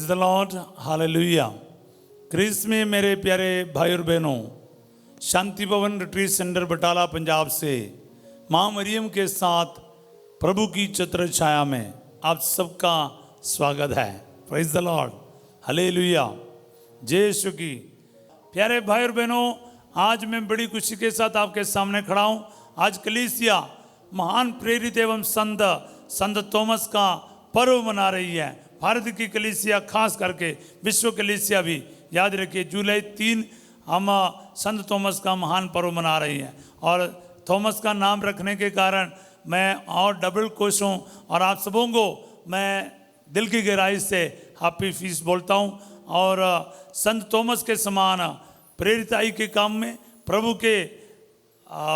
The Lord, hallelujah. Chris में मेरे प्यारे भाई और बहनों, शांति भवन रिट्रीट सेंटर बटाला पंजाब से माँ मरियम के साथ प्रभु की छत्र छाया में आप सबका स्वागत है। प्रेज द लॉर्ड, हालेलुया, जय यीशु की। प्यारे भाई और बहनों, आज मैं बड़ी खुशी के साथ आपके सामने खड़ा हूँ। आज कलीसिया महान प्रेरित एवं संत थॉमस का पर्व मना रही है। भारत की कलीसिया, खास करके विश्व कलीसिया भी, याद रखिए जुलाई 3 हम संत थॉमस का महान पर्व मना रही है। और थॉमस का नाम रखने के कारण मैं और डबल खुश हूँ और आप सबों को मैं दिल की गहराई से हैप्पी फीस्ट बोलता हूँ। और संत थॉमस के समान प्रेरिताई के काम में, प्रभु के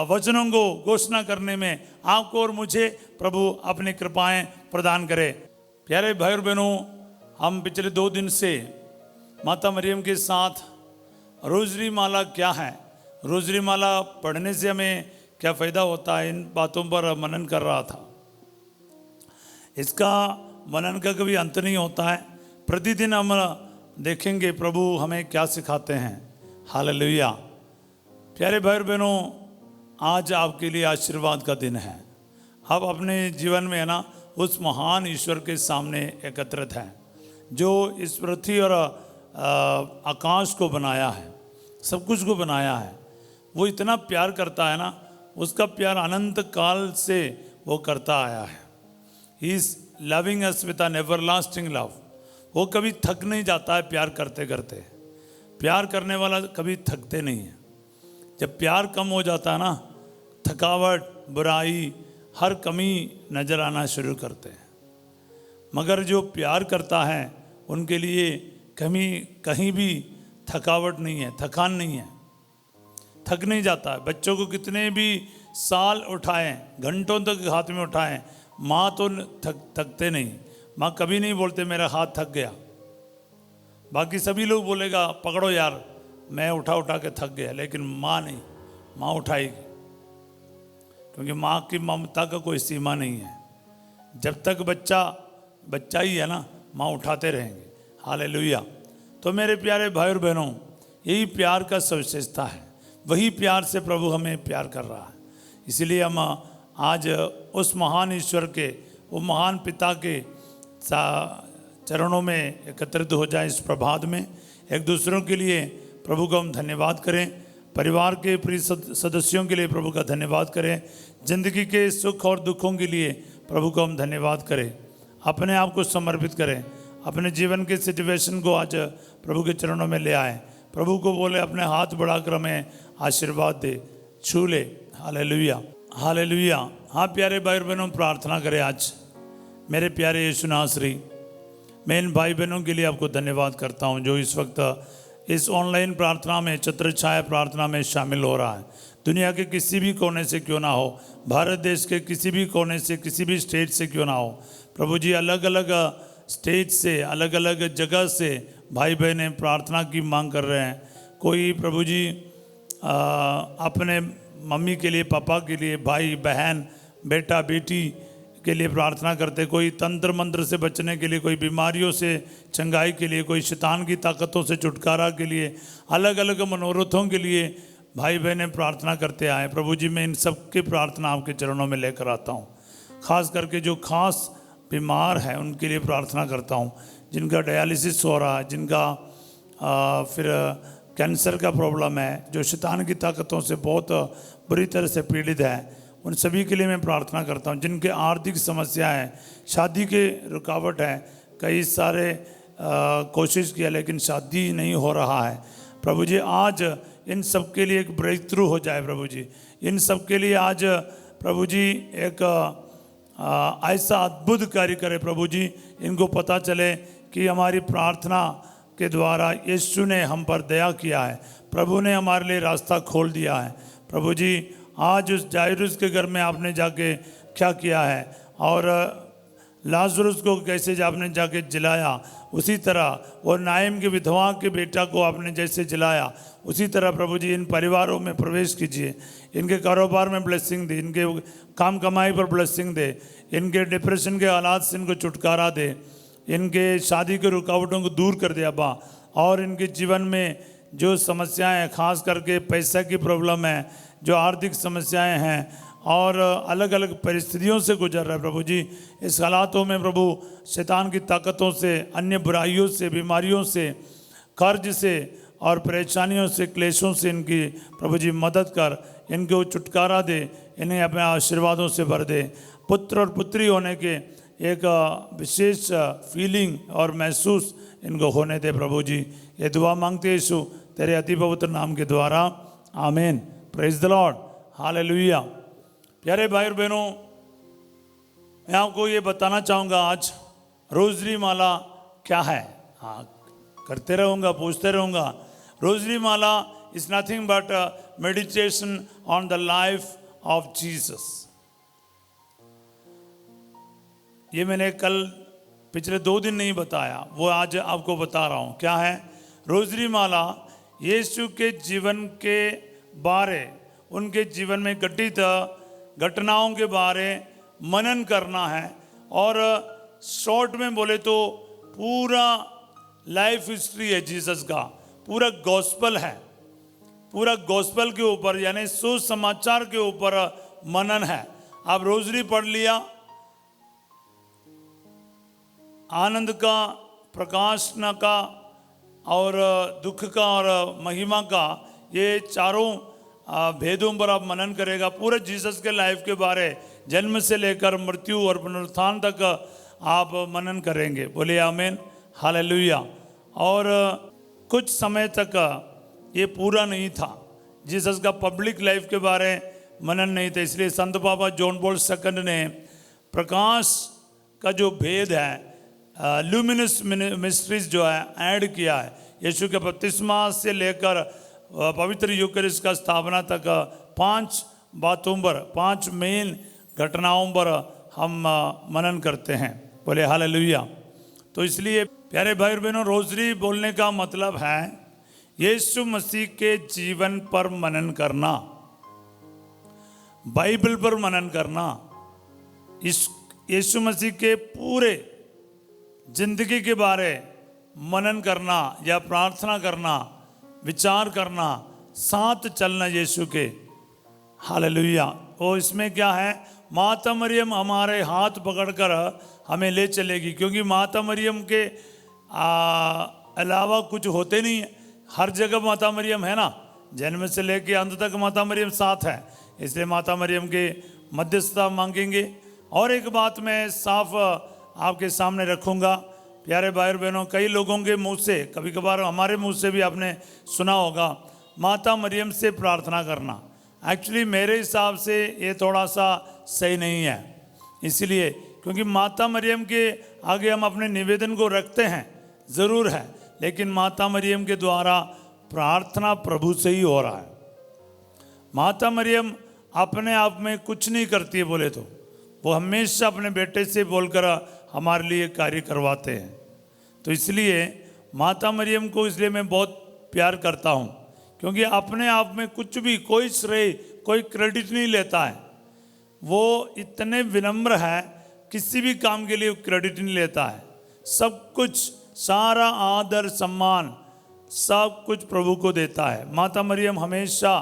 वचनों को घोषणा करने में आपको और मुझे प्रभु अपनी कृपाएं प्रदान करे। प्यारे भाई और बहनों, हम पिछले 2 दिन से माता मरियम के साथ रोजरी माला क्या है, रोजरी माला पढ़ने से हमें क्या फ़ायदा होता है, इन बातों पर मनन कर रहा था। इसका मनन का कभी अंत नहीं होता है। प्रतिदिन हम देखेंगे प्रभु हमें क्या सिखाते हैं। हालेलुया। प्यारे भाई और बहनों, आज आपके लिए आशीर्वाद का दिन है। आप अपने जीवन में है ना उस महान ईश्वर के सामने एकत्रित हैं जो इस पृथ्वी और आकाश को बनाया है, सब कुछ को बनाया है। वो इतना प्यार करता है ना, उसका प्यार अनंत काल से वो करता आया है। He is loving us with an everlasting love. वो कभी थक नहीं जाता है प्यार करते करते। प्यार करने वाला कभी थकते नहीं है। जब प्यार कम हो जाता है ना, थकावट, बुराई, हर कमी नज़र आना शुरू करते हैं। मगर जो प्यार करता है उनके लिए कहीं भी थकावट नहीं है, थकान नहीं है, थक नहीं जाता है। बच्चों को कितने भी साल उठाएं, घंटों तक हाथ में उठाएं, माँ तो थकते नहीं। माँ कभी नहीं बोलते मेरा हाथ थक गया। बाकी सभी लोग बोलेगा पकड़ो यार, मैं उठा के थक गया, लेकिन माँ नहीं, माँ उठाएगी। क्योंकि माँ की ममता का कोई सीमा नहीं है। जब तक बच्चा ही है ना, माँ उठाते रहेंगे। हालेलुया। तो मेरे प्यारे भाई और बहनों, यही प्यार का सविशेषता है। वही प्यार से प्रभु हमें प्यार कर रहा है। इसलिए हम आज उस महान ईश्वर के, वो महान पिता के चरणों में एकत्रित हो जाए। इस प्रभात में एक दूसरों के लिए प्रभु को हम धन्यवाद करें। परिवार के प्रिय सदस्यों के लिए प्रभु का धन्यवाद करें। जिंदगी के सुख और दुखों के लिए प्रभु को हम धन्यवाद करें। अपने आप को समर्पित करें। अपने जीवन के सिचुएशन को आज प्रभु के चरणों में ले आए। प्रभु को बोले अपने हाथ बढ़ाकर हमें आशीर्वाद दे, छू ले। Hallelujah, hallelujah. हाँ प्यारे भाई बहनों, प्रार्थना करें आज। मेरे प्यारे यीशु नासरी, मैं इन भाई बहनों के लिए आपको धन्यवाद करता हूँ जो इस वक्त इस ऑनलाइन प्रार्थना में, छत्र छाया प्रार्थना में शामिल हो रहा है। दुनिया के किसी भी कोने से क्यों ना हो, भारत देश के किसी भी कोने से, किसी भी स्टेट से क्यों ना हो, प्रभु जी अलग अलग स्टेट से, अलग अलग जगह से भाई बहनें प्रार्थना की मांग कर रहे हैं। कोई प्रभु जी अपने मम्मी के लिए, पापा के लिए, भाई बहन, बेटा बेटी के लिए प्रार्थना करते, कोई तंत्र मंत्र से बचने के लिए, कोई बीमारियों से चंगाई के लिए, कोई शैतान की ताकतों से छुटकारा के लिए, अलग अलग मनोरथों के लिए भाई बहनें प्रार्थना करते आए। प्रभु जी मैं इन सब की प्रार्थना आपके चरणों में लेकर आता हूँ। खास करके जो खास बीमार हैं उनके लिए प्रार्थना करता हूँ, जिनका डायलिसिस हो रहा है, जिनका फिर कैंसर का प्रॉब्लम है, जो शैतान की ताकतों से बहुत बुरी तरह से पीड़ित है, उन सभी के लिए मैं प्रार्थना करता हूँ। जिनके आर्थिक समस्या है, शादी के रुकावट है, कई सारे कोशिश किया लेकिन शादी नहीं हो रहा है, प्रभु जी आज इन सब के लिए एक ब्रेक थ्रू हो जाए। प्रभु जी इन सब के लिए आज प्रभु जी एक ऐसा अद्भुत कार्य करे। प्रभु जी इनको पता चले कि हमारी प्रार्थना के द्वारा यीशु ने हम पर दया किया है, प्रभु ने हमारे लिए रास्ता खोल दिया है। प्रभु जी आज उस जायरुस के घर में आपने जाके क्या किया है और लाजरुस को कैसे आपने जाके जिलाया, उसी तरह और नाइम के विधवा के बेटा को आपने जैसे जिलाया, उसी तरह प्रभु जी इन परिवारों में प्रवेश कीजिए। इनके कारोबार में ब्लेसिंग दे, इनके काम कमाई पर ब्लेसिंग दे, इनके डिप्रेशन के हालात से इनको छुटकारा दे। इनके शादी के रुकावटों को दूर कर दे अब्बा, और इनके जीवन में जो समस्याएं हैं, खास करके पैसा की प्रॉब्लम है, जो आर्थिक समस्याएं हैं और अलग अलग परिस्थितियों से गुजर रहा है प्रभु जी, इस हालातों में प्रभु शैतान की ताकतों से, अन्य बुराइयों से, बीमारियों से, कर्ज से और परेशानियों से, क्लेशों से इनकी प्रभु जी मदद कर, इनको छुटकारा दे, इन्हें अपने आशीर्वादों से भर दे। पुत्र और पुत्री होने के एक विशेष फीलिंग और महसूस इनको होने दे प्रभु जी। ये दुआ मांगते हैं यीशु तेरे अति पवित्र नाम के द्वारा, आमीन। Praise the Lord, hallelujah. प्यारे भाई और बहनों, मैं आपको ये बताना चाहूँगा आज रोजरी माला क्या है। हाँ, करते रहूँगा, पूछते रहूँगा। Rosary Mala is nothing but meditation on the life of Jesus. ये मैंने कल पिछले 2 दिन नहीं बताया, वो आज आपको बता रहा हूँ। क्या है रोजरी माला? यीशु के जीवन के बारे, उनके जीवन में घटित घटनाओं के बारे मनन करना है। और शॉर्ट में बोले तो पूरा लाइफ हिस्ट्री है जीसस का, पूरा गॉस्पल है, पूरा गॉस्पल के ऊपर यानी सुसमाचार के ऊपर मनन है। आप रोजरी पढ़ लिया, आनंद का, प्रकाशना का और दुख का और महिमा का, ये चारों भेदों पर आप मनन करेगा। पूरे जीसस के लाइफ के बारे, जन्म से लेकर मृत्यु और पुनरुत्थान तक आप मनन करेंगे। बोलिए आमीन, हालेलुया। और कुछ समय तक ये पूरा नहीं था, जीसस का पब्लिक लाइफ के बारे मनन नहीं था। इसलिए संत पापा जॉन पॉल II ने प्रकाश का जो भेद है, ल्यूमिनस मिस्ट्रीज जो है ऐड किया है। यीशु के बपतिस्मा से लेकर पवित्र यूकरिस्ट का स्थापना तक 5 बातों पर, 5 मेन घटनाओं पर हम मनन करते हैं। बोले हालेलुया। तो इसलिए प्यारे भाई और बहनों, रोजरी बोलने का मतलब है यीशु मसीह के जीवन पर मनन करना, बाइबल पर मनन करना, इस यीशु मसीह के पूरे जिंदगी के बारे मनन करना या प्रार्थना करना, विचार करना, साथ चलना यीशु के। हालेलुया। और इसमें क्या है, माता मरियम हमारे हाथ पकड़कर हमें ले चलेगी, क्योंकि माता मरियम के अलावा कुछ होते नहीं है। हर जगह माता मरियम है ना, जन्म से लेके अंत तक माता मरियम साथ है। इसलिए माता मरियम के मध्यस्थता मांगेंगे। और एक बात मैं साफ आपके सामने रखूंगा प्यारे भाई और बहनों, कई लोगों के मुंह से, कभी कभार हमारे मुंह से भी आपने सुना होगा माता मरियम से प्रार्थना करना। एक्चुअली मेरे हिसाब से ये थोड़ा सा सही नहीं है। इसलिए क्योंकि माता मरियम के आगे हम अपने निवेदन को रखते हैं, ज़रूर है, लेकिन माता मरियम के द्वारा प्रार्थना प्रभु से ही हो रहा है। माता मरियम अपने आप में कुछ नहीं करती है, बोले तो वो हमेशा अपने बेटे से बोलकर हमारे लिए कार्य करवाते हैं। तो इसलिए माता मरियम को इसलिए मैं बहुत प्यार करता हूँ, क्योंकि अपने आप में कुछ भी, कोई श्रेय, कोई क्रेडिट नहीं लेता है। वो इतने विनम्र है, किसी भी काम के लिए क्रेडिट नहीं लेता है। सब कुछ, सारा आदर सम्मान सब कुछ प्रभु को देता है। माता मरियम हमेशा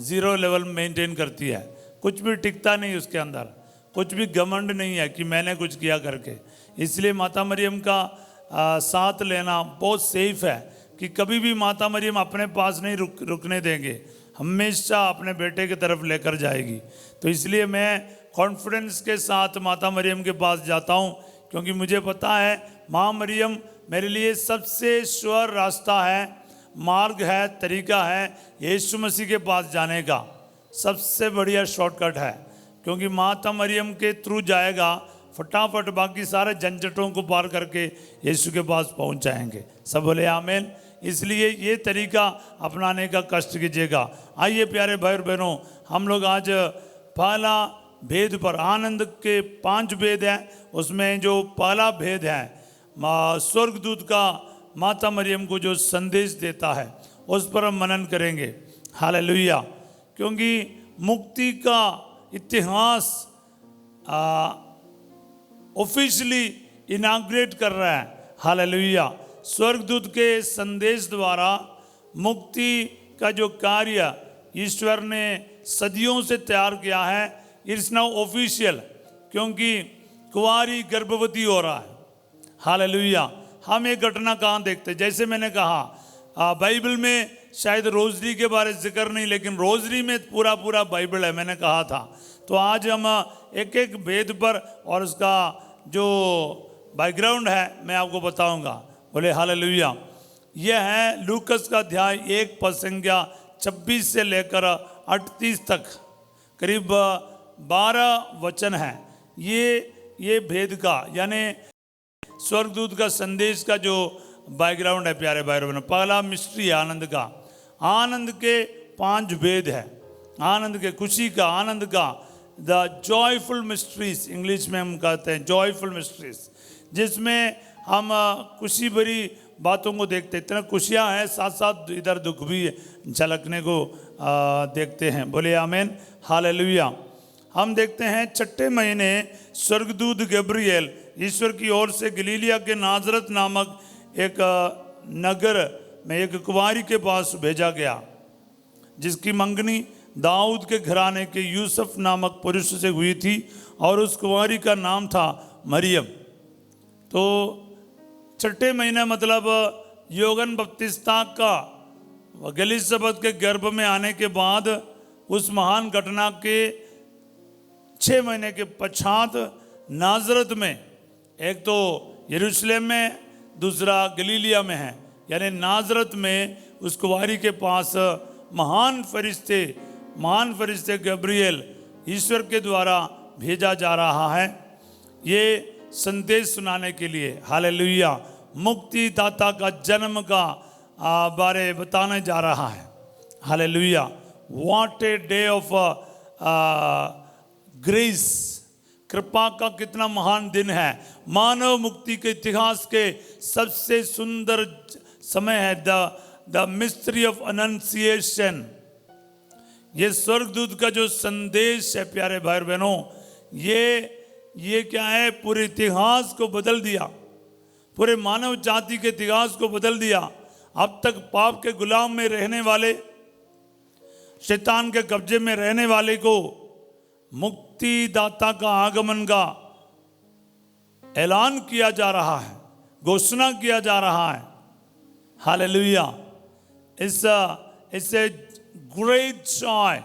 0 लेवल मेंटेन करती है, कुछ भी टिकता नहीं उसके अंदर, कुछ भी घमंड नहीं है कि मैंने कुछ किया करके। इसलिए माता मरियम का साथ लेना बहुत सेफ है, कि कभी भी माता मरियम अपने पास नहीं रुकने देंगे, हमेशा अपने बेटे की तरफ लेकर जाएगी। तो इसलिए मैं कॉन्फिडेंस के साथ माता मरियम के पास जाता हूँ, क्योंकि मुझे पता है माँ मरियम मेरे लिए सबसे श्योर रास्ता है, मार्ग है, तरीका है यीशु मसीह के पास जाने का। सबसे बढ़िया शॉर्टकट है, क्योंकि माता मरियम के थ्रू जाएगा, फटाफट बाकी सारे झंझटों को पार करके यीशु के पास पहुंच जाएंगे। सब बोले आमीन। इसलिए ये तरीका अपनाने का कष्ट कीजिएगा। आइए प्यारे भाई और बहनों, हम लोग आज पहला भेद पर, आनंद के 5 भेद हैं, उसमें जो पहला भेद है स्वर्गदूत का माता मरियम को जो संदेश देता है, उस पर हम मनन करेंगे। हालेलुया। क्योंकि मुक्ति का इतिहास ऑफिशियली इनाग्रेट कर रहा है। हालेलुया। स्वर्गदूत के संदेश द्वारा मुक्ति का जो कार्य ईश्वर ने सदियों से तैयार किया है, इट्स नाउ ऑफिशियल, क्योंकि कुंवारी गर्भवती हो रहा है। हालेलुया। हम एक घटना कहाँ देखते हैं, जैसे मैंने कहा बाइबल में शायद रोजरी के बारे में जिक्र नहीं, लेकिन रोजरी में पूरा पूरा बाइबल है, मैंने कहा था। तो आज हम एक एक भेद पर और उसका जो बैकग्राउंड है मैं आपको बताऊंगा। बोले हालेलुया। यह है लूकस का अध्याय 1 पद संख्या 26 से लेकर 38 तक, करीब 12 वचन है। ये भेद का यानी स्वर्गदूत का संदेश का जो बैकग्राउंड है प्यारे भाई बहनों। पहला मिस्ट्री आनंद का, आनंद के 5 भेद है, आनंद के, खुशी का, आनंद का, द जॉयफुल मिस्ट्रीज इंग्लिश में हम कहते हैं जॉयफुल मिस्ट्रीज, जिसमें हम खुशी भरी बातों को देखते हैं। इतना खुशियाँ हैं, साथ साथ इधर दुख भी झलकने को देखते हैं। बोले आमीन हालेलुया। हम देखते हैं 6ठे महीने स्वर्गदूत गब्रिएल ईश्वर की ओर से गलीलिया के नाजरत नामक एक नगर में एक कुंवारी के पास भेजा गया, जिसकी मंगनी दाऊद के घराने के यूसुफ नामक पुरुष से हुई थी, और उस कुंवारी का नाम था मरियम। तो 6ठे महीने मतलब योगन बपतिस्ता का एलिजाबेथ के गर्भ में आने के बाद उस महान घटना के 6 महीने के पश्चात नाजरत में, एक तो यरूशलेम में, दूसरा गलीलिया में है, यानी नाजरत में उस कुंवारी के पास महान फरिश्ते गब्रिएल ईश्वर के द्वारा भेजा जा रहा है, ये संदेश सुनाने के लिए। हालेलुया। मुक्तिदाता का जन्म का बारे बताने जा रहा है। Hallelujah. What a day of grace, कृपा का कितना महान दिन है। मानव मुक्ति के इतिहास के सबसे सुंदर समय है द मिस्ट्री ऑफ अनंसिएशन। ये स्वर्गदूत का जो संदेश है प्यारे भाई बहनों, ये क्या है, पूरे इतिहास को बदल दिया, पूरे मानव जाति के इतिहास को बदल दिया। अब तक पाप के गुलाम में रहने वाले, शैतान के कब्जे में रहने वाले को मुक्तिदाता का आगमन का ऐलान किया जा रहा है, घोषणा किया जा रहा है। Hallelujah. It's a great Joy,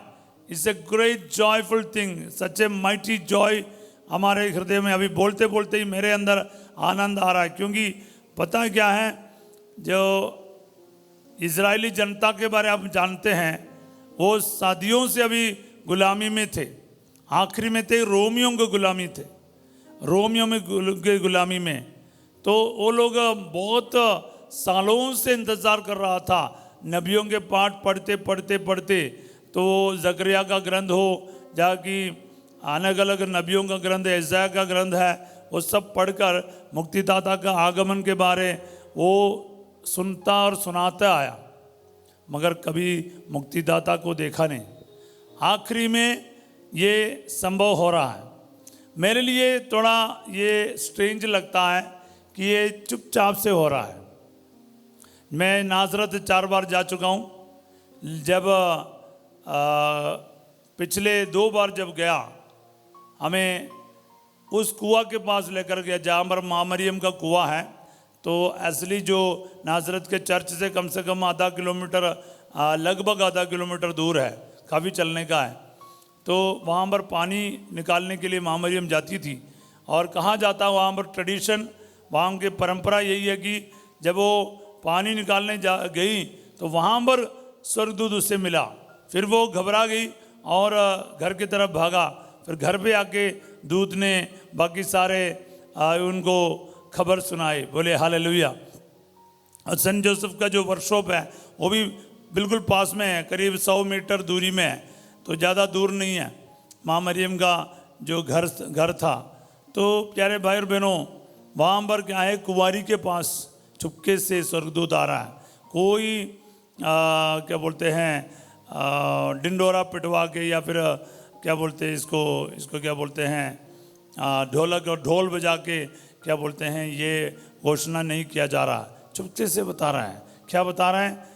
it's a great joyful thing, such a mighty Joy. हमारे हृदय में अभी बोलते बोलते ही मेरे अंदर आनंद आ रहा है, क्योंकि पता है क्या है, जो इजरायली जनता के बारे आप जानते हैं, वो सदियों से अभी गुलामी में थे, आखिरी में थे रोमियों के गुलामी थे, रोमियों में के गुलामी में। तो वो लोग बहुत सालों से इंतज़ार कर रहा था, नबियों के पाठ पढ़ते, तो जकरिया का ग्रंथ हो, जाकि अलग अलग नबियों का ग्रंथ, यशायाह का ग्रंथ है, वो सब पढ़कर मुक्तिदाता का आगमन के बारे वो सुनता और सुनाता आया, मगर कभी मुक्तिदाता को देखा नहीं। आखिरी में ये संभव हो रहा है। मेरे लिए थोड़ा ये स्ट्रेंज लगता है कि ये चुपचाप से हो रहा है। मैं नाजरत 4 बार जा चुका हूँ। जब पिछले 2 बार जब गया, हमें उस कुआं के पास लेकर गया जहाँ पर माँ मरियम का कुआं है। तो असली जो नाजरत के चर्च से कम आधा किलोमीटर, लगभग आधा किलोमीटर दूर है, काफ़ी चलने का है। तो वहाँ पर पानी निकालने के लिए माँ मरियम जाती थी, और कहाँ जाता वहाँ पर ट्रेडिशन, वहाँ की परंपरा यही है कि जब वो पानी निकालने गई तो वहाँ पर स्वर्गदूत उससे मिला। फिर वो घबरा गई और घर की तरफ भागा। फिर घर पे आके दूत ने बाकी सारे उनको खबर सुनाई। बोले हालेलुया। और सेंट जोसेफ का जो वर्कशॉप है वो भी बिल्कुल पास में है, करीब 100 मीटर दूरी में है, तो ज़्यादा दूर नहीं है माँ मरियम का जो घर था। तो प्यारे भाई और बहनों, वहाँ पर क्या है, कुंवारी के पास चुपके से स्वर्गदूत आ रहा है। कोई क्या बोलते हैं, डिंडोरा पिटवा के, या फिर क्या बोलते हैं इसको क्या बोलते हैं, ढोलक और ढोल बजा के, क्या बोलते हैं ये घोषणा नहीं किया जा रहा, चुपके से बता रहा है। क्या बता रहा है?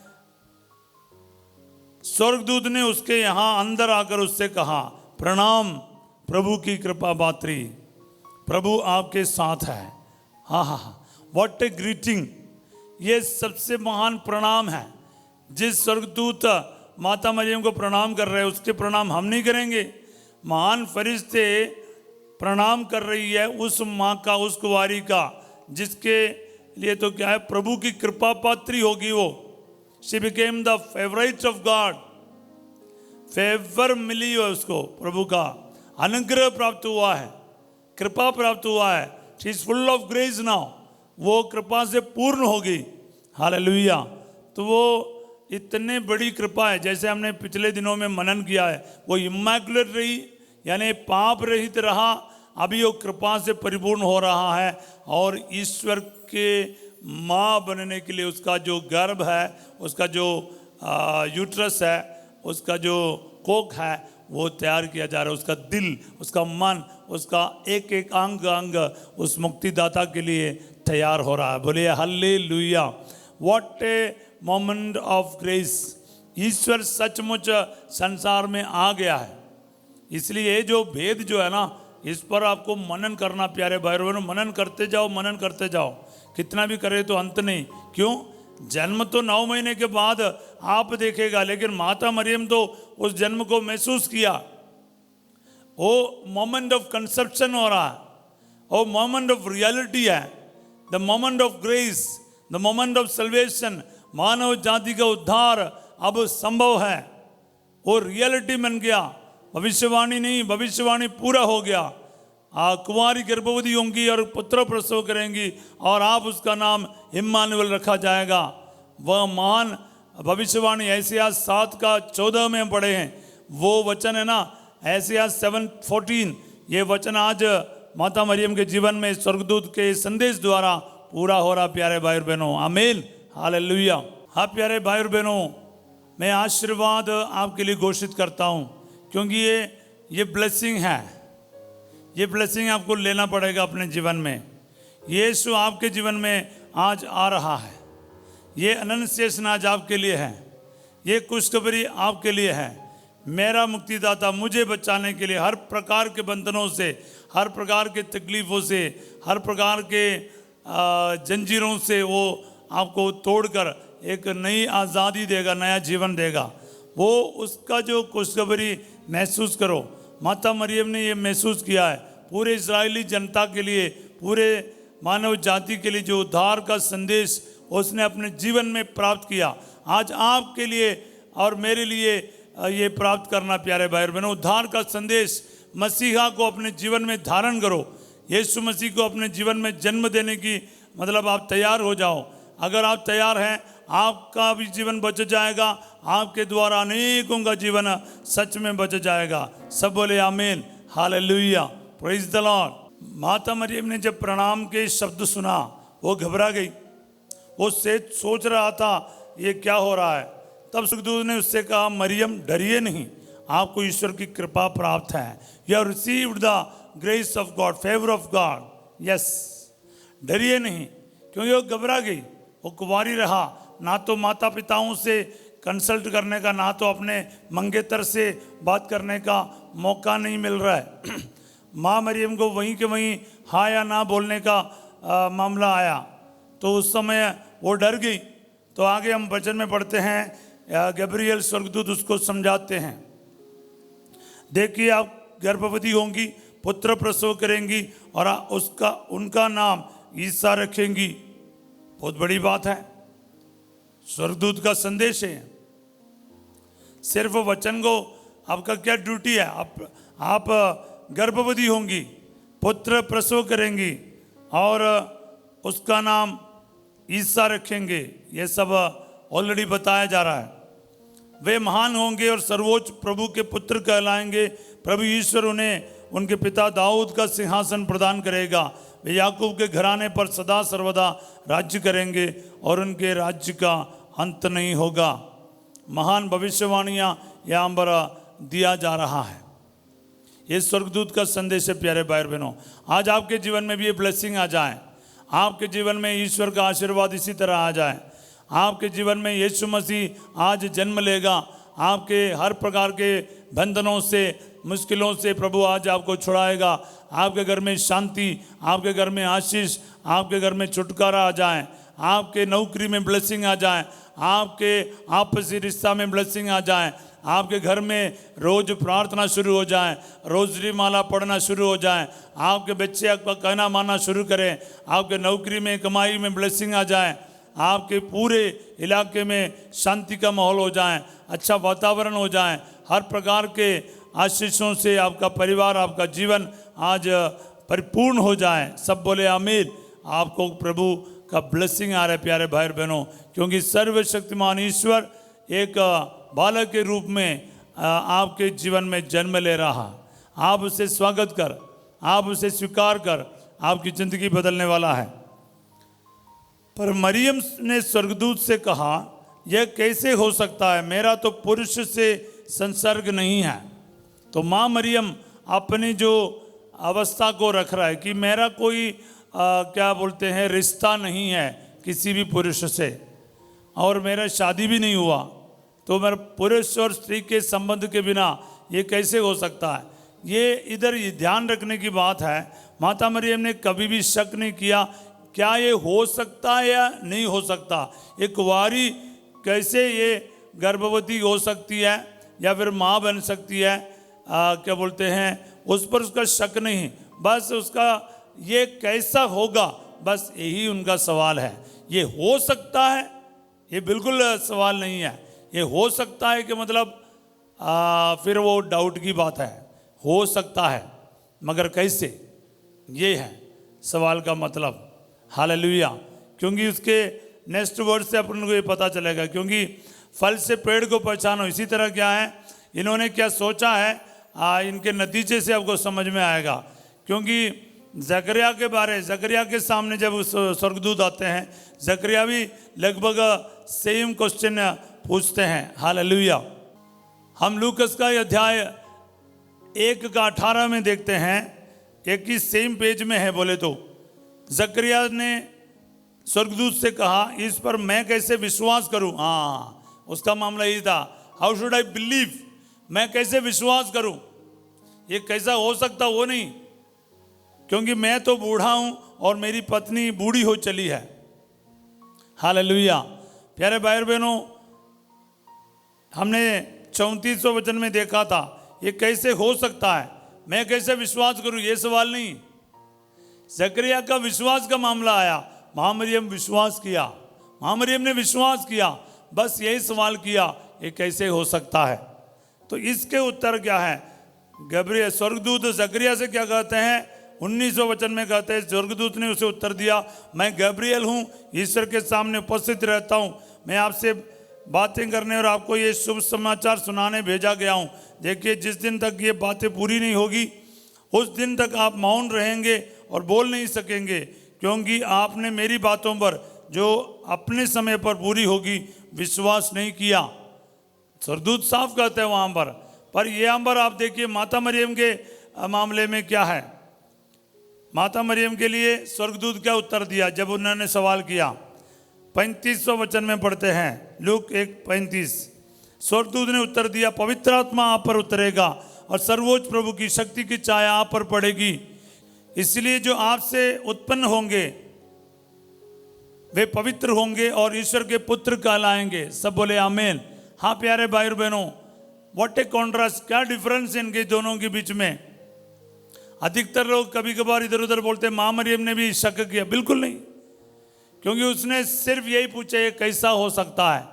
स्वर्गदूत ने उसके यहां अंदर आकर उससे कहा, प्रणाम प्रभु की कृपा पात्री, प्रभु आपके साथ है। हाँ हाँ हाँ, व्हाट ए ग्रीटिंग! ये सबसे महान प्रणाम है। जिस स्वर्गदूत माता मरियम को प्रणाम कर रहे हैं उसके प्रणाम हम नहीं करेंगे। महान फरिश्ते प्रणाम कर रही है उस माँ का, उस कुंवारी का, जिसके लिए तो क्या है, प्रभु की कृपा पात्री होगी वो। She became the favourite of God. Favour मिली है उसको, प्रभु का अनुग्रह प्राप्त हुआ है, कृपा प्राप्त हुआ है। She is full of grace now, वो कृपा से पूर्ण होगी। हालेलुया। तो वो इतने बड़ी कृपा है, जैसे हमने पिछले दिनों में मनन किया है, वो इमैकुलेट रही, यानी पाप रहित रहा, अभी वो कृपा से परिपूर्ण हो रहा है। और ईश्वर के माँ बनने के लिए उसका जो गर्भ है, उसका जो यूट्रस है, उसका जो कोख है, वो तैयार किया जा रहा है। उसका दिल, उसका मन, उसका एक एक अंग अंग उस मुक्तिदाता के लिए तैयार हो रहा है। बोलिए hallelujah. What a moment of grace! ईश्वर सचमुच संसार में आ गया है। इसलिए ये जो भेद जो है ना, इस पर आपको मनन करना प्यारे भाई बहनों, मनन करते जाओ, मनन करते जाओ, कितना भी करे तो अंत नहीं। क्यों? जन्म तो 9 महीने के बाद आप देखेगा, लेकिन माता मरियम तो उस जन्म को महसूस किया। वो मोमेंट ऑफ कंसेप्शन हो रहा है, वो मोमेंट ऑफ रियलिटी है, the moment of grace, the moment of salvation. मानव जाति का उद्धार अब संभव है, वो रियलिटी बन गया। भविष्यवाणी नहीं, भविष्यवाणी पूरा हो गया। कुंवारी गर्भवती होंगी और पुत्र प्रसव करेंगी और आप उसका नाम इम्मानुएल रखा जाएगा। वह महान भविष्यवाणी ऐसिया 7:14 में पढ़े हैं, वो वचन है ना, ऐसिया 7:14। ये वचन आज माता मरियम के जीवन में स्वर्गदूत के संदेश द्वारा पूरा हो रहा प्यारे भाई और बहनों। आमीन, हालेलुया। हाँ प्यारे भाई और बहनों, मैं आशीर्वाद आपके लिए घोषित करता हूँ, क्योंकि ये ब्लेसिंग है। ये ब्लेसिंग आपको लेना पड़ेगा अपने जीवन में। यीशु आपके जीवन में आज आ रहा है। ये अनंत आज आपके लिए है, ये खुशखबरी आपके लिए है। मेरा मुक्तिदाता मुझे बचाने के लिए हर प्रकार के बंधनों से, हर प्रकार के तकलीफ़ों से, हर प्रकार के जंजीरों से वो आपको तोड़कर एक नई आज़ादी देगा, नया जीवन देगा। वो उसका जो खुशखबरी महसूस करो। माता मरियम ने ये महसूस किया है। पूरे इजरायली जनता के लिए, पूरे मानव जाति के लिए जो उद्धार का संदेश उसने अपने जीवन में प्राप्त किया, आज आपके लिए और मेरे लिए ये प्राप्त करना प्यारे भाई और बहनों। उद्धार का संदेश, मसीहा को अपने जीवन में धारण करो। यीशु मसीह को अपने जीवन में जन्म देने की मतलब आप तैयार हो जाओ। अगर आप तैयार हैं, आपका भी जीवन बच जाएगा, आपके द्वारा अनेकों का जीवन सच में बच जाएगा। सब बोले आमीन, हालेलुया, प्रेज द लॉर्ड। माता मरियम ने जब प्रणाम के शब्द सुना, वो घबरा गई। वो सोच रहा था ये क्या हो रहा है। तब स्वर्गदूत ने उससे कहा, मरियम डरिए नहीं, आपको ईश्वर की कृपा प्राप्त है। You have received the grace of God, favour of God. Yes, डरिए नहीं, क्योंकि वो घबरा गई। वो कुंवारी रहा, ना तो माता पिताओं से कंसल्ट करने का, ना तो अपने मंगेतर से बात करने का मौका नहीं मिल रहा है। माँ मरियम को वहीं के वहीं हाँ या ना बोलने का मामला आया, तो उस समय वो डर गई। तो आगे हम वचन में पढ़ते हैं, गब्रियल स्वर्गदूत उसको समझाते हैं, देखिए आप गर्भवती होंगी, पुत्र प्रसव करेंगी और उनका नाम ईसा रखेंगी। बहुत बड़ी बात है, स्वर्गदूत का संदेश है। सिर्फ वचन को आपका क्या ड्यूटी है? आप गर्भवती होंगी, पुत्र प्रसव करेंगी और उसका नाम ईसा रखेंगे। ये सब ऑलरेडी बताया जा रहा है। वे महान होंगे और सर्वोच्च प्रभु के पुत्र कहलाएंगे। प्रभु ईश्वर उन्हें उनके पिता दाऊद का सिंहासन प्रदान करेगा। वे याकूब के घराने पर सदा सर्वदा राज्य करेंगे और उनके राज्य का अंत नहीं होगा। महान भविष्यवाणियाँ यहाँ पर दिया जा रहा है। ये स्वर्गदूत का संदेश है प्यारे भाई बहनों। आज आपके जीवन में भी ये ब्लेसिंग आ जाए, आपके जीवन में ईश्वर का आशीर्वाद इसी तरह आ जाए, आपके जीवन में यीशु मसीह आज जन्म लेगा, आपके हर प्रकार के बंधनों से, मुश्किलों से प्रभु आज आपको छुड़ाएगा, आपके घर में शांति, आपके घर में आशीष, आपके घर में छुटकारा आ जाए, आपके नौकरी में ब्लेसिंग आ जाए, आपके आपसी रिश्ता में ब्लेसिंग आ जाए, आपके घर में रोज प्रार्थना शुरू हो जाए, रोजरी माला पढ़ना शुरू हो जाए, आपके बच्चे आपका कहना मानना शुरू करें, आपके नौकरी में कमाई में ब्लेसिंग आ जाए, आपके पूरे इलाके में शांति का माहौल हो जाए, अच्छा वातावरण हो जाए, हर प्रकार के आशीषों से आपका परिवार, आपका जीवन आज परिपूर्ण हो जाए। सब बोले आमीन। आपको प्रभु का ब्लेसिंग आ रहा है प्यारे भाई बहनों, क्योंकि सर्वशक्तिमान ईश्वर एक बालक के रूप में आपके जीवन में जन्म ले रहा। आप उसे स्वागत कर, आप उसे स्वीकार कर, आपकी जिंदगी बदलने वाला है। पर मरियम ने स्वर्गदूत से कहा, यह कैसे हो सकता है, मेरा तो पुरुष से संसर्ग नहीं है। तो माँ मरियम अपनी जो अवस्था को रख रहा है कि मेरा कोई क्या बोलते हैं रिश्ता नहीं है किसी भी पुरुष से, और मेरा शादी भी नहीं हुआ, तो मेरा पुरुष और स्त्री के संबंध के बिना ये कैसे हो सकता है। ये इधर ये ध्यान रखने की बात है। माता मरियम ने कभी भी शक नहीं किया क्या ये हो सकता है या नहीं हो सकता, एक कुंवारी कैसे ये गर्भवती हो सकती है या फिर माँ बन सकती है, क्या बोलते हैं, उस पर उसका शक नहीं, बस उसका ये कैसा होगा, बस यही उनका सवाल है। ये हो सकता है, ये बिल्कुल सवाल नहीं है, ये हो सकता है कि मतलब फिर वो डाउट की बात है, हो सकता है मगर कैसे, ये है सवाल का मतलब। हालेलुया। क्योंकि उसके नेक्स्ट वर्ड से अपन को ये पता चलेगा, क्योंकि फल से पेड़ को पहचानो, इसी तरह क्या है इन्होंने क्या सोचा है, इनके नतीजे से आपको समझ में आएगा। क्योंकि जकरिया के सामने जब स्वर्गदूत आते हैं, जकरिया भी लगभग सेम क्वेश्चन पूछते हैं। हालेलुया। हम लूकस का अध्याय 1:18 में देखते हैं, एक ही सेम पेज में है बोले तो। जकरिया ने स्वर्गदूत से कहा, इस पर मैं कैसे विश्वास करूं। हाँ, उसका मामला यही था, हाउ शुड आई बिलीव, मैं कैसे विश्वास करूं, ये कैसा हो सकता, वो नहीं, क्योंकि मैं तो बूढ़ा हूं और मेरी पत्नी बूढ़ी हो चली है। हालेलुया। प्यारे भाई बहनों, हमने 34वें वचन में देखा था, ये कैसे हो सकता है, मैं कैसे विश्वास करूं, ये सवाल नहीं, जकरिया का विश्वास का मामला आया। महामरियम विश्वास किया, महामरियम ने विश्वास किया, बस यही सवाल किया, ये कैसे हो सकता है। तो इसके उत्तर क्या है, गब्रियल स्वर्गदूत जकरिया से क्या कहते हैं, 19वें वचन में कहते हैं, स्वर्गदूत ने उसे उत्तर दिया, मैं गब्रियल हूँ, ईश्वर के सामने उपस्थित रहता हूँ, मैं आपसे बातें करने और आपको ये शुभ समाचार सुनाने भेजा गया हूँ। देखिए, जिस दिन तक ये बातें पूरी नहीं होगी उस दिन तक आप मौन रहेंगे और बोल नहीं सकेंगे, क्योंकि आपने मेरी बातों पर जो अपने समय पर पूरी होगी विश्वास नहीं किया। स्वर्गदूत साफ कहते हैं वहाँ पर यहाँ पर आप देखिए माता मरियम के मामले में क्या है। माता मरियम के लिए स्वर्गदूत क्या उत्तर दिया जब उन्होंने सवाल किया। 35वें वचन में पढ़ते हैं, लूक 1:35। स्वर्गदूत ने उत्तर दिया, पवित्र आत्मा आप पर उतरेगा और सर्वोच्च प्रभु की शक्ति की छाया आप पर पड़ेगी, इसलिए जो आपसे उत्पन्न होंगे वे पवित्र होंगे और ईश्वर के पुत्र कहलाएंगे। सब बोले आमीन। हाँ प्यारे भाई और बहनों, व्हाट ए कॉन्ट्रास्ट, क्या डिफरेंस इनके दोनों के बीच में। अधिकतर लोग कभी कभार इधर उधर बोलते हैं माँ मरियम ने भी शक किया, बिल्कुल नहीं, क्योंकि उसने सिर्फ यही पूछा ये कैसा हो सकता है,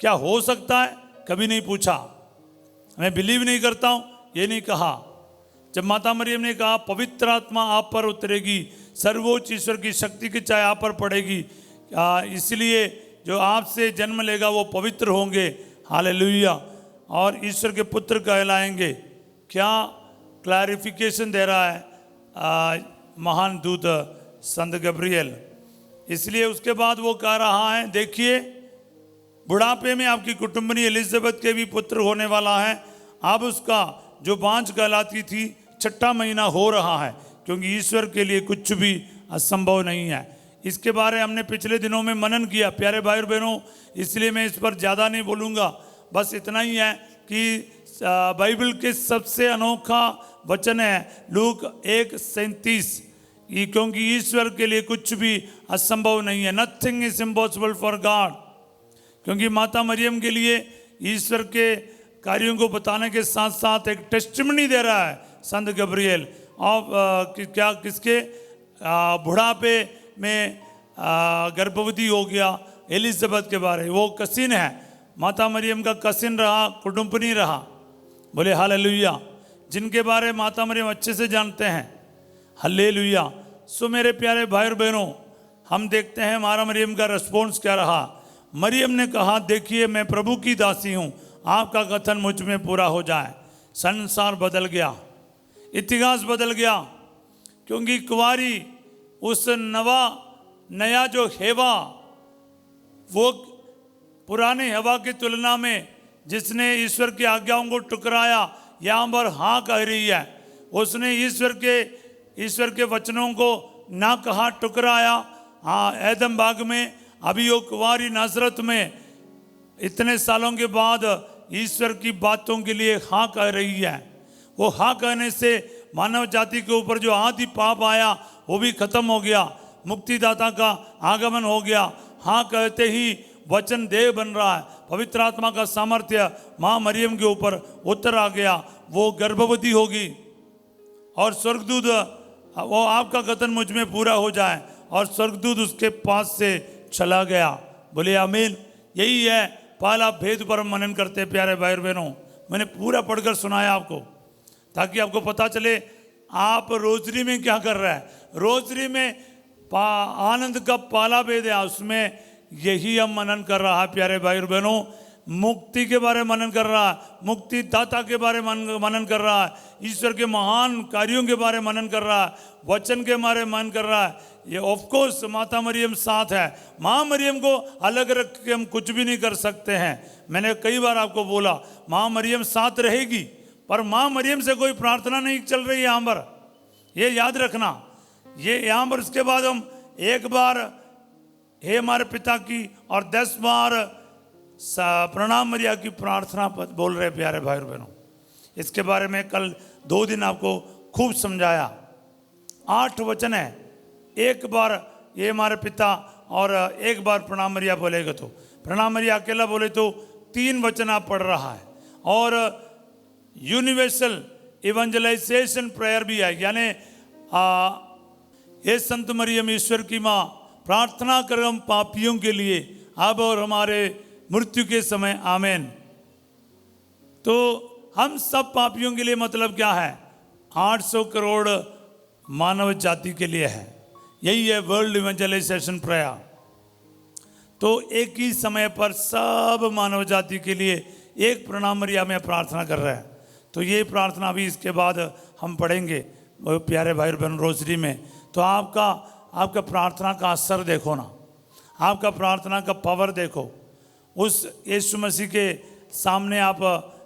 क्या हो सकता है, कभी नहीं पूछा। मैं बिलीव नहीं करता हूं, ये नहीं कहा। जब माता मरियम ने कहा पवित्र आत्मा आप पर उतरेगी, सर्वोच्च ईश्वर की शक्ति की छाया आप पर पड़ेगी, इसलिए जो आपसे जन्म लेगा वो पवित्र होंगे। हालेलुया। और ईश्वर के पुत्र कहलाएंगे। क्या क्लैरिफिकेशन दे रहा है महान दूत संत गब्रियल। इसलिए उसके बाद वो कह रहा है, देखिए बुढ़ापे में आपकी कुटुंबनी एलिजाबेथ के भी पुत्र होने वाला है, अब उसका जो बाँझ कहलाती थी, छठा महीना हो रहा है, क्योंकि ईश्वर के लिए कुछ भी असंभव नहीं है। इसके बारे हमने पिछले दिनों में मनन किया प्यारे भाई और बहनों, इसलिए मैं इस पर ज़्यादा नहीं बोलूँगा। बस इतना ही है कि बाइबल के सबसे अनोखा वचन है लूक 1:37, क्योंकि ईश्वर के लिए कुछ भी असंभव नहीं है। Nothing is impossible for God. क्योंकि माता मरियम के लिए ईश्वर के कार्यों को बताने के साथ साथ एक टेस्टिमनी दे रहा है संत गब्रिएल। और क्या किसके बुढ़ापे में गर्भवती हो गया एलिजाबेथ के बारे, वो कसिन है, माता मरियम का कसिन रहा, कुटुंबनी रहा। बोले हालेलुया, जिनके बारे माता मरियम अच्छे से जानते हैं। हालेलुया। सो मेरे प्यारे भाई और बहनों, हम देखते हैं माता मरियम का रिस्पॉन्स क्या रहा। मरियम ने कहा, देखिए मैं प्रभु की दासी हूँ, आपका कथन मुझ में पूरा हो जाए। संसार बदल गया, इतिहास बदल गया, क्योंकि कुंवारी उस नया जो हेवा, वो पुराने हवा की तुलना में जिसने ईश्वर की आज्ञाओं को टुकराया, यहाँ पर हाँ कह रही है। उसने ईश्वर के वचनों को ना कहा, टुकराया। हाँ, एदम बाग में, अभी वो कुंवारी नासरत में इतने सालों के बाद ईश्वर की बातों के लिए हाँ कह रही है। वो हाँ कहने से मानव जाति के ऊपर जो आदि पाप आया वो भी खत्म हो गया, मुक्तिदाता का आगमन हो गया। हाँ कहते ही वचन देह बन रहा है, पवित्र आत्मा का सामर्थ्य माँ मरियम के ऊपर उतर आ गया। वो गर्भवती होगी और स्वर्गदूत, वो आपका कथन मुझ में पूरा हो जाए, और स्वर्गदूत उसके पास से चला गया। बोले आमीन। यही है पहला भेद पर हम मनन करते प्यारे भाई और बहनों। मैंने पूरा पढ़कर सुनाया आपको, ताकि आपको पता चले आप रोजरी में क्या कर रहा है। रोजरी में आनंद का पहला भेद है, उसमें यही हम मनन कर रहा है प्यारे भाई और बहनों। मुक्ति के बारे में मनन कर रहा है, मुक्ति दाता के बारे में मनन कर रहा है, ईश्वर के महान कार्यों के बारे में मनन कर रहा है, वचन के बारे में मनन कर रहा है। ये ऑफ कोर्स माता मरियम साथ है। माँ मरियम को अलग रख के हम कुछ भी नहीं कर सकते हैं। मैंने कई बार आपको बोला माँ मरियम साथ रहेगी, पर माँ मरियम से कोई प्रार्थना नहीं चल रही है यहाँ पर, ये याद रखना। ये यहाँ पर उसके बाद हम एक बार हे हमारे पिता की और 10 बार प्रणाम मरिया की प्रार्थना बोल रहे प्यारे भाई और बहनों। इसके बारे में कल 2 दिन आपको खूब समझाया। 8 वचन है, एक बार ये हमारे पिता और एक बार प्रणाम मरिया बोलेगा, तो प्रणाम मरिया अकेला बोले तो 3 वचन आप पढ़ रहा है। और यूनिवर्सल इवेंजलाइजेशन प्रेयर भी है, यानी ये संत मरियम ईश्वर की माँ प्रार्थना कर हम पापियों के लिए अब और हमारे मृत्यु के समय, आमेन। तो हम सब पापियों के लिए मतलब क्या है? 800 करोड़ मानव जाति के लिए है। यही है वर्ल्ड इवेंजलाइजेशन प्रेयर। तो एक ही समय पर सब मानव जाति के लिए एक प्रणाम मरिया में प्रार्थना कर रहे हैं। तो ये प्रार्थना भी इसके बाद हम पढ़ेंगे प्यारे भाई और बहन रोजरी में। तो आपका प्रार्थना का असर देखो ना, आपका प्रार्थना का पावर देखो। उस यीशु मसीह के सामने आप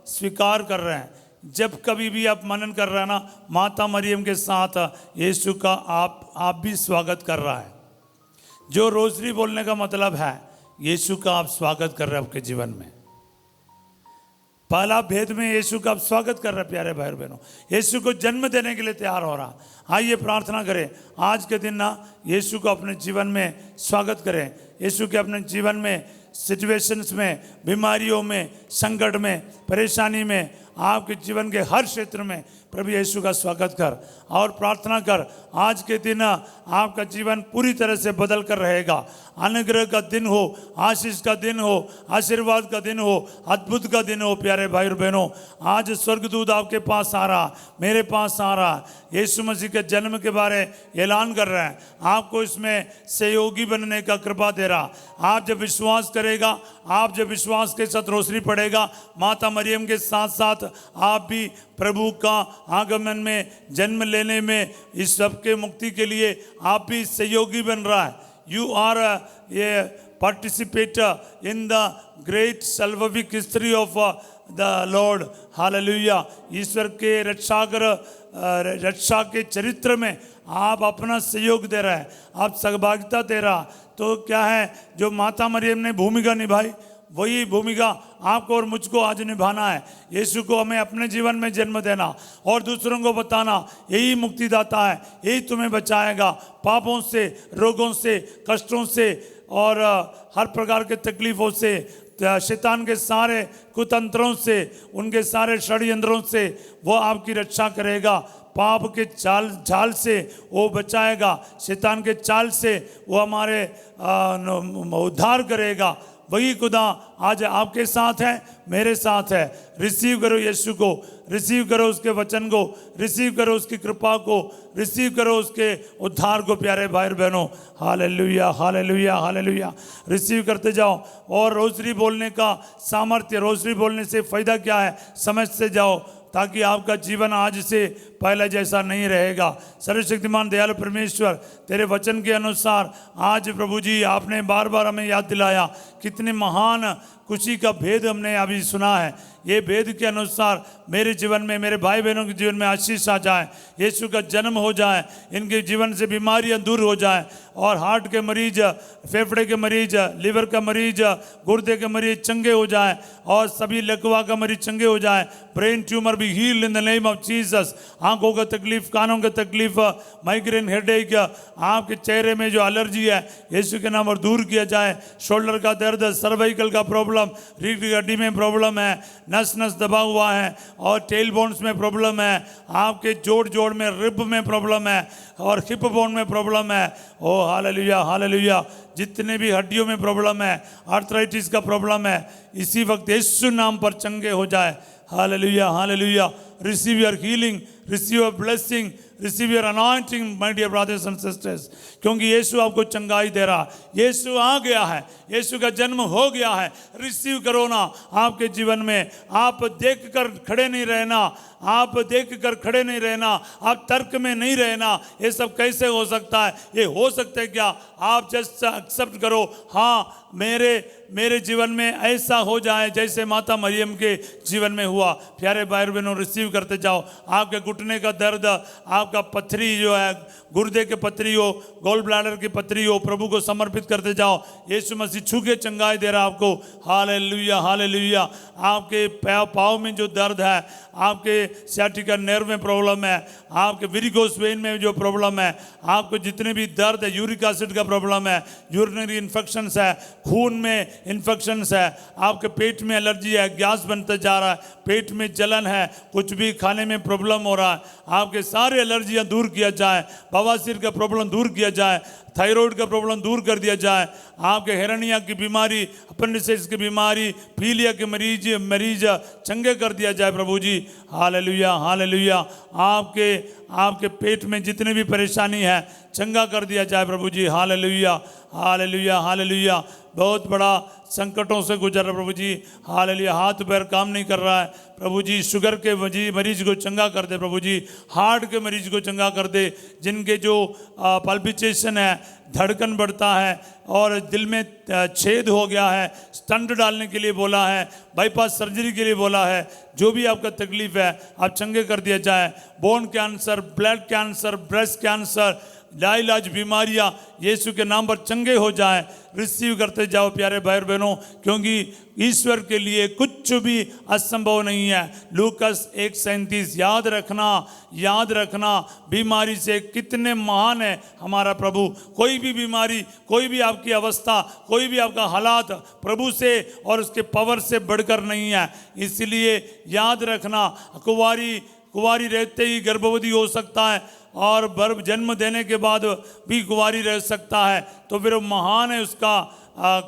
स्वीकार कर रहे हैं। जब कभी भी आप मनन कर रहे हैं ना, माता मरियम के साथ यीशु का आप भी स्वागत कर रहा है। जो रोजरी बोलने का मतलब है यीशु का आप स्वागत कर रहे हैं आपके जीवन में। पहला भेद में यीशु का आप स्वागत कर रहे हैं प्यारे भाई और बहनों। यीशु को जन्म देने के लिए तैयार हो रहा। आइए प्रार्थना करें आज के दिन ना, यीशु को अपने जीवन में स्वागत करें। यीशु के अपने जीवन में, सिचुएशंस में, बीमारियों में, संकट में, परेशानी में, आपके जीवन के हर क्षेत्र में प्रभु यीशु का स्वागत कर और प्रार्थना कर। आज के दिन आपका जीवन पूरी तरह से बदल कर रहेगा। अनुग्रह का दिन हो, आशीष का दिन हो, आशीर्वाद का दिन हो, अद्भुत का दिन हो प्यारे भाई और बहनों। आज स्वर्गदूत आपके पास आ रहा, मेरे पास आ रहा, यीशु मसीह के जन्म के बारे ऐलान कर रहे हैं। आपको इसमें सहयोगी बनने का कृपा दे रहा। आप जब विश्वास करेगा, आप जब विश्वास के साथ रोशनी पड़ेगा, माता मरियम के साथ साथ आप भी प्रभु का आगमन में, जन्म लेने में, इस सबके मुक्ति के लिए आप भी सहयोगी बन रहा है। You are a participator in the great salvific history of the Lord, hallelujah. ईश्वर के रक्षा के चरित्र में आप अपना सहयोग दे रहा है, आप सहभागिता दे रहा। तो क्या है, जो माता मरियम ने भूमिका निभाई, वही भूमिका आपको और मुझको आज निभाना है। यीशु को हमें अपने जीवन में जन्म देना और दूसरों को बताना, यही मुक्तिदाता है, यही तुम्हें बचाएगा पापों से, रोगों से, कष्टों से और हर प्रकार के तकलीफों से, शैतान के सारे कुतंत्रों से, उनके सारे षड्यंत्रों से वो आपकी रक्षा करेगा। पाप के जाल से वो बचाएगा, शैतान के चाल से वो हमारे उद्धार करेगा। वही खुदा आज आपके साथ है, मेरे साथ है। रिसीव करो यीशु को, रिसीव करो उसके वचन को, रिसीव करो उसकी कृपा को, रिसीव करो उसके उद्धार को प्यारे भाई बहनों। Hallelujah, hallelujah, hallelujah. रिसीव करते जाओ। और रोज़री बोलने का सामर्थ्य, रोज़री बोलने से फ़ायदा क्या है, समझते जाओ, ताकि आपका जीवन आज से पहले जैसा नहीं रहेगा। सर्वशक्तिमान दयालु परमेश्वर, तेरे वचन के अनुसार आज प्रभु जी आपने बार बार हमें याद दिलाया, कितने महान खुशी का भेद हमने अभी सुना है। ये भेद के अनुसार मेरे जीवन में, मेरे भाई बहनों के जीवन में आशीष आ जाए, यीशु का जन्म हो जाए, इनके जीवन से बीमारियां दूर हो जाए और हार्ट के मरीज, फेफड़े के मरीज, लिवर का मरीज, गुर्दे के मरीज चंगे हो जाए और सभी लकवा का मरीज चंगे हो जाए। ब्रेन ट्यूमर भी heal in the name of Jesus. आंखों का तकलीफ, कानों का तकलीफ, माइग्रेन, हेडेक, आपके चेहरे में जो एलर्जी है, यीशु के नाम और दूर किया जाए। शोल्डर का दर्द, सर्वाइकल का प्रॉब्लम, रीढ़ की हड्डी में प्रॉब्लम है, नस दबा हुआ है और टेल बोन्स में प्रॉब्लम है, आपके जोड़ में, रिब में प्रॉब्लम है और हिप बोन में प्रॉब्लम है। ओ हालेलुया, हालेलुया। जितने भी हड्डियों में प्रॉब्लम है, आर्थराइटिस का प्रॉब्लम है, इसी वक्त यीशु नाम पर चंगे हो जाए। Hallelujah, hallelujah. Receive your healing, receive your blessing, receive your anointing my dear brothers and sisters. क्योंकि यीशु आपको चंगाई दे रहा, यीशु आ गया है, यीशु का जन्म हो गया है। रिसीव करो ना आपके जीवन में। आप देख कर खड़े नहीं रहना, आप देख कर खड़े नहीं रहना, आप तर्क में नहीं रहना, ये सब कैसे हो सकता है, ये हो सकता है क्या। आप जस्ट एक्सेप्ट करो, हाँ मेरे जीवन में ऐसा हो जाए जैसे माता मरियम के जीवन में हुआ। प्यारे भाई बहनों, रिसीव करते जाओ। आपके घुटने का दर्द, आपका पथरी जो है, गुर्दे के पथरी हो, गोल ब्लैडर की पथरी हो, प्रभु को समर्पित करते जाओ। यीशु मसीह छू के चंगाई दे रहा आपको। Hallelujah, hallelujah. आपके पाँव में जो दर्द है, आपके सियाटिका नर्व में प्रॉब्लम है, आपके वेरिकोस वेन में जो प्रॉब्लम है, आपको जितने भी दर्द है, यूरिक एसिड का प्रॉब्लम है, यूरिनरी इन्फेक्शंस है, खून में इन्फेक्शंस है, आपके पेट में एलर्जी है, गैस बनता जा रहा है, पेट में जलन है, कुछ भी खाने में प्रॉब्लम हो रहा है, आपके सारे एलर्जियां दूर किया जाए, बवासीर का प्रॉब्लम दूर किया जाए, थायराइड का प्रॉब्लम दूर कर दिया जाए, आपके हेरनिया की बीमारी, अपेंडिसाइटिस की बीमारी, पीलिया के मरीज चंगे कर दिया जाए प्रभु जी। Hallelujah, hallelujah. आपके पेट में जितने भी परेशानी है चंगा कर दिया जाए प्रभु जी। Hallelujah, hallelujah, hallelujah. बहुत बड़ा संकटों से गुजर रहा प्रभु जी। हालेलुया। हाथ पैर काम नहीं कर रहा है प्रभु जी, शुगर के मरीज को चंगा कर दे प्रभु जी, हार्ट के मरीज को चंगा कर दे, जिनके जो पल्पिटेशन है, धड़कन बढ़ता है और दिल में छेद हो गया है, स्टंट डालने के लिए बोला है, बाईपास सर्जरी के लिए बोला है, जो भी आपका तकलीफ है आप चंगे कर दिया जाए। Bone cancer, blood cancer, breast cancer, लाइलाज बीमारियां यीशु के नाम पर चंगे हो जाए। रिसीव करते जाओ प्यारे भाई बहनों, क्योंकि ईश्वर के लिए कुछ भी असंभव नहीं है। लूकस 1:37। याद रखना बीमारी से कितने महान है हमारा प्रभु। कोई भी बीमारी, कोई भी आपकी अवस्था, कोई भी आपका हालात प्रभु से और उसके पावर से बढ़कर नहीं है। इसलिए याद रखना, कुंवारी रहते ही गर्भवती हो सकता है और जन्म देने के बाद भी कुंवारी रह सकता है, तो फिर महान है उसका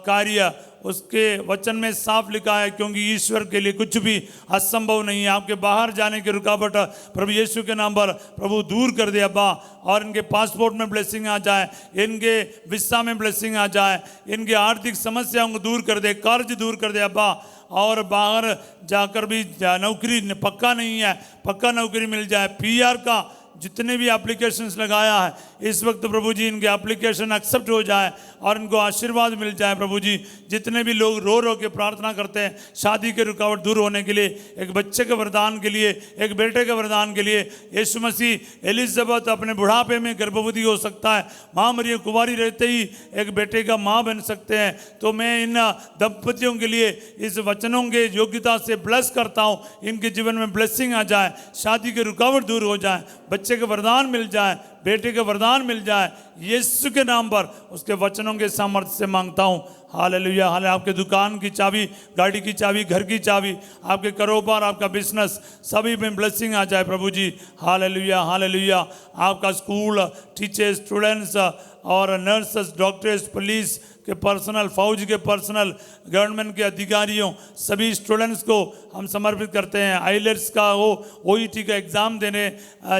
कार्य। उसके वचन में साफ लिखा है, क्योंकि ईश्वर के लिए कुछ भी असंभव नहीं है। आपके बाहर जाने की रुकावट प्रभु यीशु के नाम पर प्रभु दूर कर दे अब्बा, और इनके पासपोर्ट में ब्लेसिंग आ जाए, इनके वीसा में ब्लेसिंग आ जाए, इनके आर्थिक समस्याओं को दूर कर दे, कर्ज दूर कर दे अब्बा। और बाहर जाकर भी नौकरी पक्का नहीं है, पक्का नौकरी मिल जाए, PR का जितने भी एप्लीकेशंस लगाया है इस वक्त प्रभु जी इनके एप्लीकेशन एक्सेप्ट हो जाए और इनको आशीर्वाद मिल जाए। प्रभु जी जितने भी लोग रो रो के प्रार्थना करते हैं शादी के रुकावट दूर होने के लिए, एक बच्चे के वरदान के लिए, एक बेटे के वरदान के लिए, यीशु मसीह एलिजाबेथ अपने बुढ़ापे में गर्भवती हो सकता है, माँ मरियम कुंवारी रहते ही एक बेटे का माँ बन सकते हैं। तो मैं इन दंपतियों के लिए इस वचनों के योग्यता से ब्लेस करता हूँ, इनके जीवन में ब्लेसिंग आ जाए, शादी की रुकावट दूर हो जाए, बच्चे के वरदान मिल जाए, बेटे के वरदान मिल जाए, यीशु के नाम पर उसके वचनों के सामर्थ्य से मांगता हूँ। हालेलुया। हालेलुया। आपके दुकान की चाबी, गाड़ी की चाबी, घर की चाबी, आपके कारोबार, आपका बिजनेस, सभी में ब्लेसिंग आ जाए प्रभु जी। हालेलुया। हालेलुया। आपका स्कूल, टीचर्स, स्टूडेंट्स और नर्सेस, डॉक्टर्स, पुलिस के पर्सनल, फौज के पर्सनल, गवर्नमेंट के अधिकारियों, सभी स्टूडेंट्स को हम समर्पित करते हैं। आईलेट्स का वो OET का एग्ज़ाम देने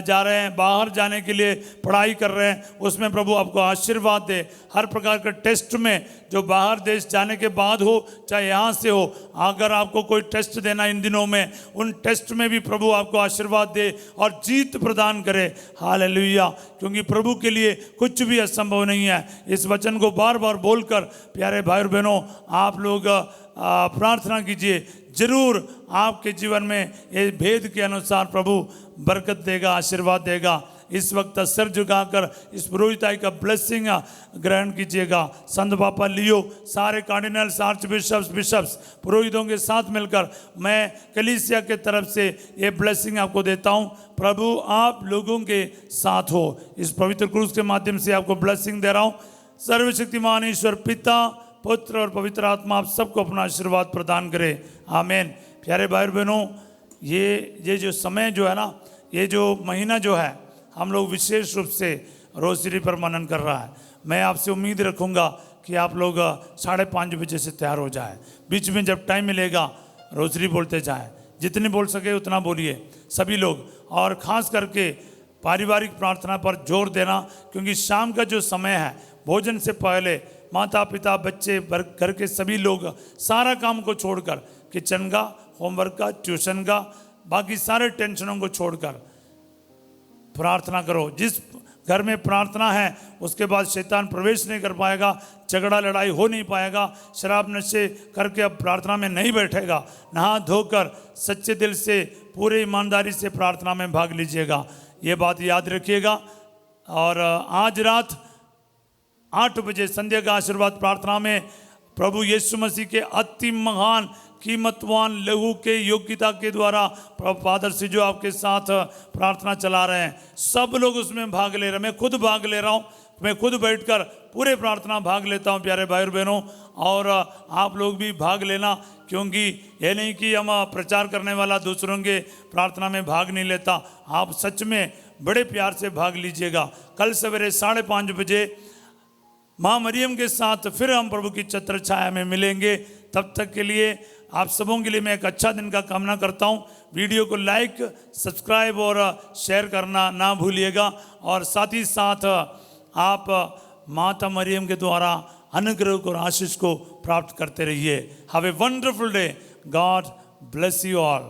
जा रहे हैं, बाहर जाने के लिए पढ़ाई कर रहे हैं, उसमें प्रभु आपको आशीर्वाद दे। हर प्रकार के टेस्ट में जो बाहर देश जाने के बाद हो चाहे यहाँ से हो, अगर आपको कोई टेस्ट देना इन दिनों में, उन टेस्ट में भी प्रभु आपको आशीर्वाद दे और जीत प्रदान करे। हालेलुया। क्योंकि प्रभु के लिए कुछ भी असंभव नहीं है। इस वचन को बार बार बोलकर प्यारे भाई और बहनों आप लोग प्रार्थना कीजिए, जरूर आपके जीवन में ये भेद के अनुसार प्रभु बरकत देगा, आशीर्वाद देगा। इस वक्त सिर झुकाकर इस पुरोहिताई का ब्लेसिंग ग्रहण कीजिएगा। संत पापा लियो, सारे कार्डिनल्स, आर्च बिशप्स, पुरोहितों के साथ मिलकर मैं कलीसिया के तरफ से ये ब्लेसिंग आपको देता हूँ। प्रभु आप लोगों के साथ हो। इस पवित्र क्रूस के माध्यम से आपको ब्लेसिंग दे रहा हूँ। सर्वशक्तिमान ईश्वर पिता, पुत्र और पवित्र आत्मा आप सबको अपना आशीर्वाद प्रदान करे। आमीन। प्यारे भाई और बहनों, ये जो समय जो है ना, ये जो महीना जो है, हम लोग विशेष रूप से रोज़री पर मनन कर रहा है। मैं आपसे उम्मीद रखूँगा कि आप लोग 5:30 बजे से तैयार हो जाए। बीच में जब टाइम मिलेगा रोज़री बोलते जाए, जितने बोल सके उतना बोलिए सभी लोग। और ख़ास करके पारिवारिक प्रार्थना पर जोर देना, क्योंकि शाम का जो समय है, भोजन से पहले माता पिता, बच्चे, घर के सभी लोग सारा काम को छोड़कर, किचन का, होमवर्क का, ट्यूशन का, बाकी सारे टेंशनों को छोड़कर प्रार्थना करो। जिस घर में प्रार्थना है उसके बाद शैतान प्रवेश नहीं कर पाएगा, झगड़ा लड़ाई हो नहीं पाएगा, शराब नशे करके अब प्रार्थना में नहीं बैठेगा। नहा धोकर सच्चे दिल से, पूरे ईमानदारी से प्रार्थना में भाग लीजिएगा। ये बात याद रखिएगा। और आज रात 8 बजे संध्या का आशीर्वाद प्रार्थना में प्रभु यीशु मसीह के अति महान कीमतवान लहू के योग्यता के द्वारा फादर से जो आपके साथ प्रार्थना चला रहे हैं, सब लोग उसमें भाग ले रहे हैं। मैं खुद भाग ले रहा हूँ, मैं खुद बैठकर पूरे प्रार्थना भाग लेता हूँ प्यारे भाई और बहनों। और आप लोग भी भाग लेना, क्योंकि ये नहीं कि हम प्रचार करने वाला दूसरों के प्रार्थना में भाग नहीं लेता। आप सच में बड़े प्यार से भाग लीजिएगा। कल सवेरे 5:30 बजे माँ मरियम के साथ फिर हम प्रभु की छत्र छाया में मिलेंगे। तब तक के लिए आप सबों के लिए मैं एक अच्छा दिन का कामना करता हूँ। वीडियो को लाइक, सब्सक्राइब और शेयर करना ना भूलिएगा। और साथ ही साथ आप माता मरियम के द्वारा अनुग्रह और आशीष को प्राप्त करते रहिए। Have a wonderful day. God bless you all.